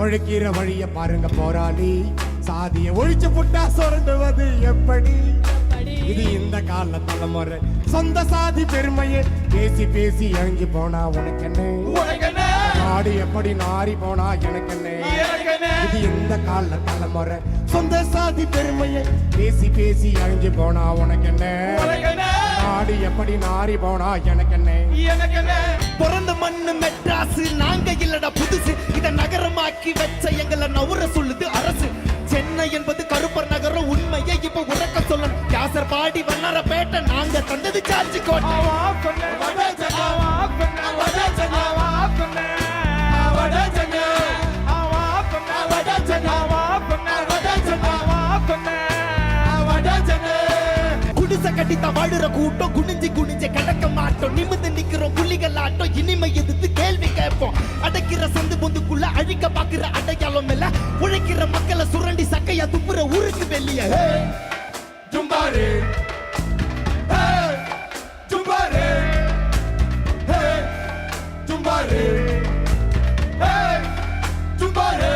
ஒழிக்கிற வழிய பாருங்க போராளி, சாதிய ஒழிச்சு புட்டா சுரண்டுவது எப்படி? இது இந்த கால தலைமுறை சொந்த சாதி பெருமையை பேசி பேசி அழிஞ்சு போனா உனக்கு என்ன? நாடு எப்படி நாரி போனா எனக்கு என்ன? இது இந்த கால தலைமுறை சொந்த சாதி பெருமையை பேசி பேசி அழிஞ்சு போனா உனக்கு என்ன? நாடு எப்படி நாரி போனா எனக்கு என்ன? பிறந்த மண்ணு மெட்ராஸ், நாங்க இல்லடா புதுசு. இத நகரமாக்கி வச்ச எங்களை நவுற சொல்லுது அரசு. சென்னை என்பது கருப்பர் நகரம், உண்மையை இப்ப உறக்க சொல்லணும். யாசர் பாடி வண்ணார பேட்டை, நாங்க தந்தது சார்ஜ் கோட்டை. குடிசை கட்டித்த வாழுற கூட்டம், குனிஞ்சு குனிஞ்சு கிடக்க மாட்டோம். நிமிந்து நிக்கிறோம் புள்ளிகள் ஆட்டம், இனிமை எதிர்த்து கேள்வி கேட்போம். அடைக்கிற சந்து பொந்துக்குள்ள அழிக்க பாக்குற அடையாளம் இல்ல. உழைக்கிற மக்களை சுரண்டி சக்கையா துப்புற ஊருக்கு வெளிய. ஜும்பாரே ஜும்பாரே ஜும்பாரே ஜும்பாரே.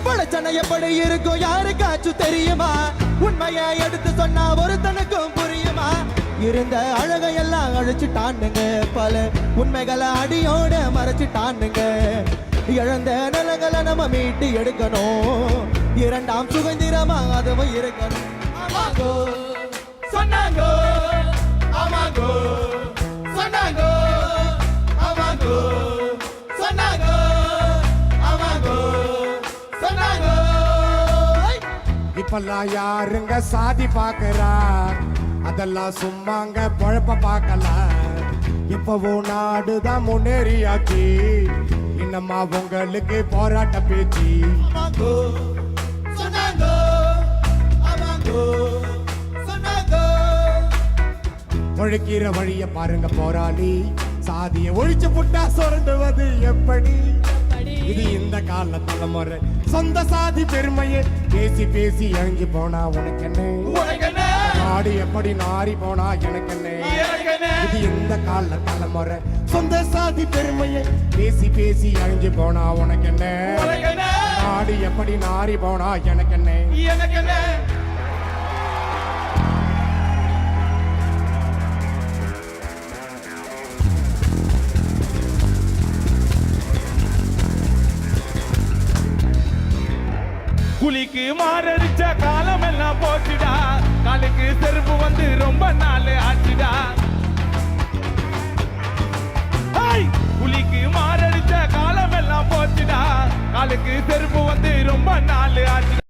பழச்சனை எப்படி இருக்கும் யாருக்காச்சும் தெரியுமா? உண்மையை எடுத்து சொன்னா ஒருத்தனுக்கும் புரியுமா? இருந்த அழகையெல்லாம் அழிச்சுட்டானுங்க, பல உண்மைகளை அடியோட மறைச்சிட்டானுங்க. இழந்த நிலங்களை நம்ம மீட்டு எடுக்கணும், இரண்டாம் சுதந்திரமா அதுவும் இருக்கணும். ஆமாங்கோ சொன்னாங்கோ, ஆமாங்கோ சொன்னாங்கோ, ஆமாங்கோ சொன்னாங்கோ, ஆமாங்கோ சொன்னாங்கோ. இப்பெல்லாம் யாருங்க சாதி பாக்குறா? அதெல்லாம் சும்மாங்க பொழப்ப பார்க்கலாம். இப்பவோ நாடுதான் முன்னேறியாச்சு, இன்னமா உங்களுக்கு போராட்ட பேச்சு. ஆமாங்கோ சொன்னாங்கோ, ஆமாங்கோ சொன்னாங்கோ. ஒழிக்கிற வழிய பாருங்க போராளி, சாதிய ஒழிச்சு புட்டா சுரண்டுவது எப்படி? இது இந்த கால தலைமுறை சொந்த சாதி பெருமையை பேசி பேசி அழிஞ்சு போனா உனக்கு என்ன? நாடு எப்படி நாரி போனா எனக்கு என்ன? இது இந்த கால தலைமுறை சொந்த சாதி பெருமையை பேசி பேசி அழிஞ்சு போனா உனக்கு என்ன? நாடு எப்படி நாரி போனா எனக்கு என்ன? குளிக்கு மாரடிச்ச காலம் எல்லாம் போச்சுடா, காலுக்கு செருப்பு வந்து ரொம்ப நாள் ஆச்சுடா. குளிக்கு மாரடிச்ச காலம் எல்லாம் போச்சுடா, காலுக்கு செருப்பு வந்து ரொம்ப நாள் ஆச்சுடா.